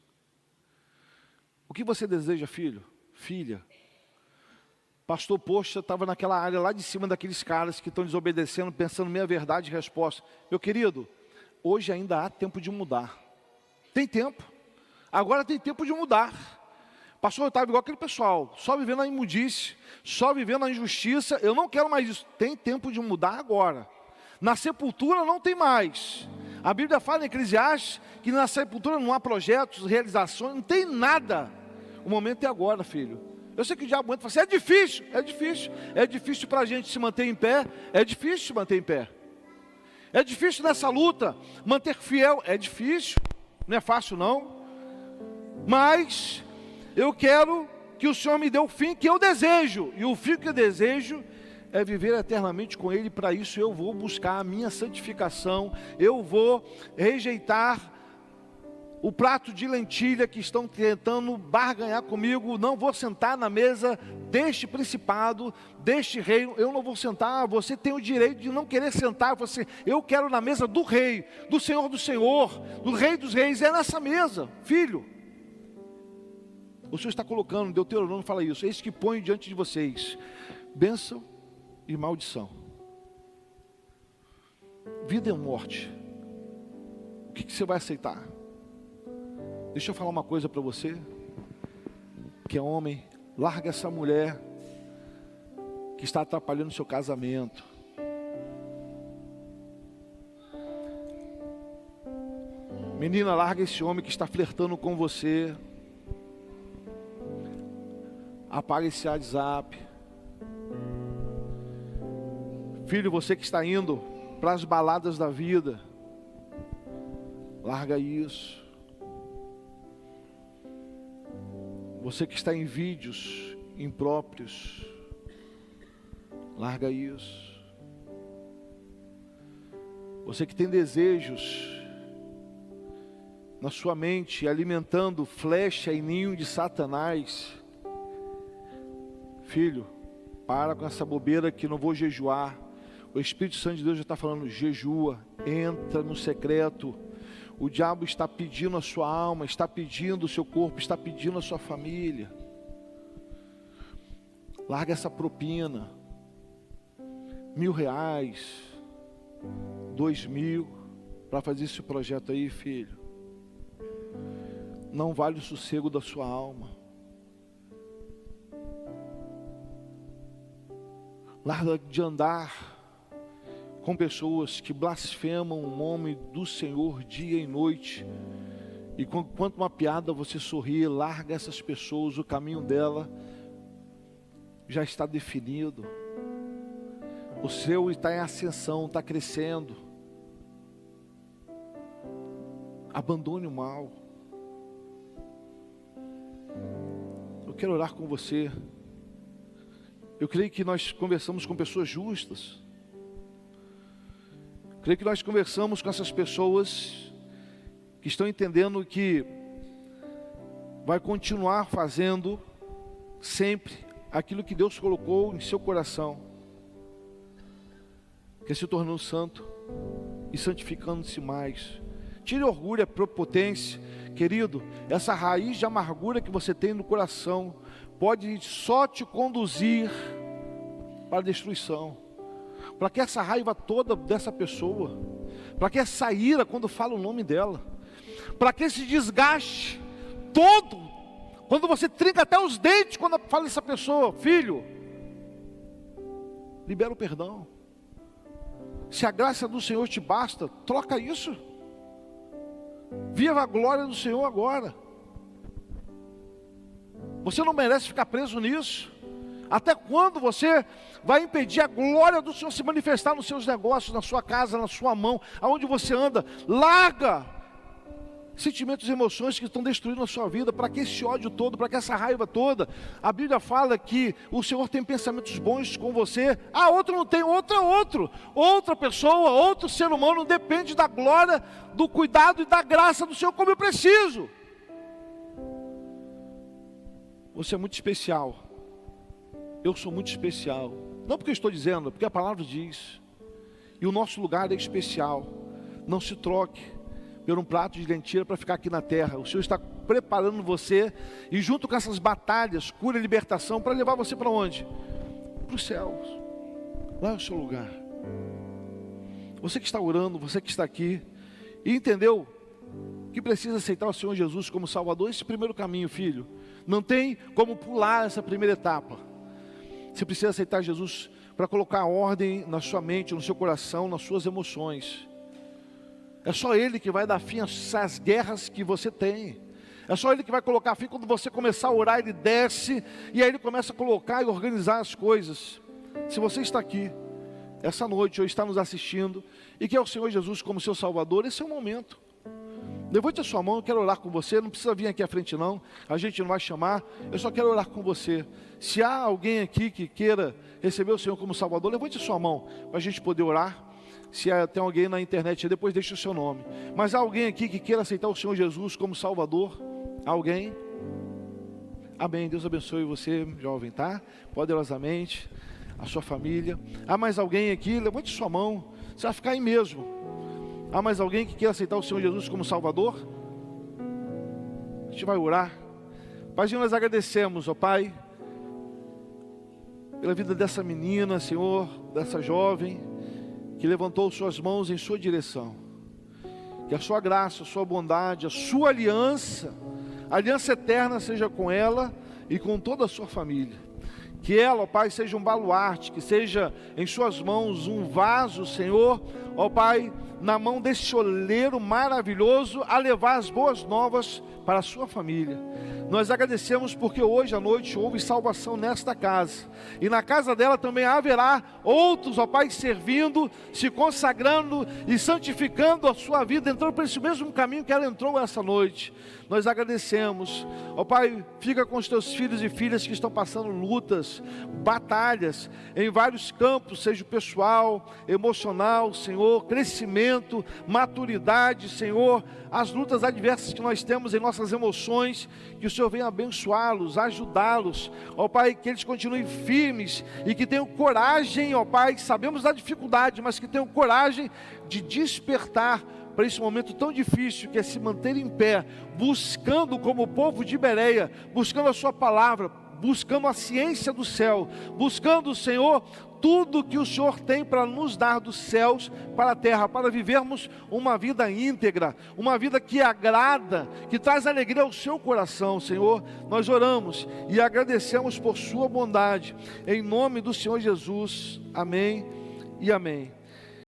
O que você deseja, filho? Filha? Pastor, poxa, estava naquela área lá de cima daqueles caras que estão desobedecendo, pensando meia verdade e resposta. Meu querido, hoje ainda há tempo de mudar. Tem tempo. Agora tem tempo de mudar. Pastor, eu estava igual aquele pessoal, só vivendo na imundície, só vivendo na injustiça. Eu não quero mais isso. Tem tempo de mudar agora. Na sepultura não tem mais. A Bíblia fala em Eclesiastes que na sepultura não há projetos, realizações, não tem nada. O momento é agora, filho. Eu sei que o diabo entra e fala assim, é difícil para a gente se manter em pé, é difícil se manter em pé. É difícil nessa luta, manter fiel, é difícil, não é fácil não. Mas eu quero que o Senhor me dê o fim que eu desejo, e o fim que eu desejo é viver eternamente com Ele. Para isso eu vou buscar a minha santificação, eu vou rejeitar o prato de lentilha que estão tentando barganhar comigo. Não vou sentar na mesa deste principado, deste reino. Eu não vou sentar. Você tem o direito de não querer sentar. Eu quero na mesa do rei, do Senhor do Senhor, do Rei dos Reis. É nessa mesa, filho. O Senhor está colocando, Deuteronômio fala isso. Eis que põe diante de vocês bênção e maldição, vida e morte. O que você vai aceitar? Deixa eu falar uma coisa para você, que é homem, larga essa mulher que está atrapalhando o seu casamento. Menina, larga esse homem que está flertando com você. Apaga esse WhatsApp. Filho, você que está indo para as baladas da vida, larga isso. Você que está em vídeos impróprios, larga isso. Você que tem desejos na sua mente, alimentando flecha e ninho de Satanás, filho, para com essa bobeira que não vou jejuar. O Espírito Santo de Deus já está falando: jejua, entra no secreto. O diabo está pedindo a sua alma, está pedindo o seu corpo, está pedindo a sua família. Larga essa propina, R$1.000, 2.000, para fazer esse projeto aí, filho. Não vale o sossego da sua alma. Larga de andar com pessoas que blasfemam o nome do Senhor dia e noite. E quanto uma piada você sorri, larga essas pessoas, o caminho dela já está definido. O seu está em ascensão, está crescendo. Abandone o mal. Eu quero orar com você. Eu creio que nós conversamos com pessoas justas. Creio que nós conversamos com essas pessoas que estão entendendo que vai continuar fazendo sempre aquilo que Deus colocou em seu coração, que é se tornando santo e santificando-se mais. Tire orgulho, a prepotência, querido. Essa raiz de amargura que você tem no coração pode só te conduzir para a destruição. Para que essa raiva toda dessa pessoa? Para que essa ira quando fala o nome dela? Para que esse desgaste todo? Quando você trinca até os dentes quando fala dessa pessoa? Filho, libera o perdão. Se a graça do Senhor te basta, troca isso. Viva a glória do Senhor agora. Você não merece ficar preso nisso. Até quando você vai impedir a glória do Senhor se manifestar nos seus negócios, na sua casa, na sua mão, aonde você anda? Larga sentimentos e emoções que estão destruindo a sua vida. Para que esse ódio todo, para que essa raiva toda? A Bíblia fala que o Senhor tem pensamentos bons com você. Ah, outro não tem, outro é outro. Outra pessoa, outro ser humano depende da glória, do cuidado e da graça do Senhor como eu preciso. Você é muito especial. Eu sou muito especial. Não porque eu estou dizendo, porque a palavra diz. E o nosso lugar é especial. Não se troque por um prato de lentilha para ficar aqui na terra. O Senhor está preparando você, e junto com essas batalhas, cura e libertação, para levar você para onde? Para os céus. Lá é o seu lugar. Você que está orando, você que está aqui, e entendeu que precisa aceitar o Senhor Jesus como Salvador, esse primeiro caminho, filho. Não tem como pular essa primeira etapa. Você precisa aceitar Jesus para colocar ordem na sua mente, no seu coração, nas suas emoções. É só Ele que vai dar fim às guerras que você tem. É só Ele que vai colocar fim. Quando você começar a orar, Ele desce, e aí Ele começa a colocar e organizar as coisas. Se você está aqui essa noite, ou está nos assistindo, e quer o Senhor Jesus como seu Salvador, esse é o momento. Levante a sua mão, eu quero orar com você. Não precisa vir aqui à frente não, a gente não vai chamar. Eu só quero orar com você. Se há alguém aqui que queira receber o Senhor como Salvador, levante a sua mão, para a gente poder orar. Se tem alguém na internet, depois deixe o seu nome. Mas há alguém aqui que queira aceitar o Senhor Jesus como Salvador? Alguém? Amém, Deus abençoe você, jovem, tá? Poderosamente, a sua família. Há mais alguém aqui? Levante sua mão, você vai ficar aí mesmo. Há mais alguém que queira aceitar o Senhor Jesus como Salvador? A gente vai orar. Paizinho, nós agradecemos, ó Pai, pela vida dessa menina, Senhor, dessa jovem, que levantou suas mãos em sua direção. Que a sua graça, a sua bondade, a sua aliança eterna seja com ela e com toda a sua família. Que ela, ó Pai, seja um baluarte, que seja em suas mãos um vaso, Senhor, ó Pai, na mão desse oleiro maravilhoso, a levar as boas novas para a sua família. Nós agradecemos porque hoje à noite houve salvação nesta casa, e na casa dela também haverá outros, ó Pai, servindo, se consagrando e santificando a sua vida, entrando por esse mesmo caminho que ela entrou essa noite. Nós agradecemos, ó Pai, fica com os teus filhos e filhas que estão passando lutas, batalhas, em vários campos, seja pessoal, emocional, Senhor. Senhor, crescimento, maturidade, Senhor, as lutas adversas que nós temos em nossas emoções, que o Senhor venha abençoá-los, ajudá-los, ó Pai, que eles continuem firmes e que tenham coragem, ó Pai, sabemos da dificuldade, mas que tenham coragem de despertar para esse momento tão difícil que é se manter em pé, buscando como o povo de Bereia, buscando a sua palavra, buscando a ciência do céu, buscando, Senhor, tudo que o Senhor tem para nos dar dos céus para a terra, para vivermos uma vida íntegra, uma vida que agrada, que traz alegria ao seu coração, Senhor. Nós oramos e agradecemos por sua bondade, em nome do Senhor Jesus, amém e amém.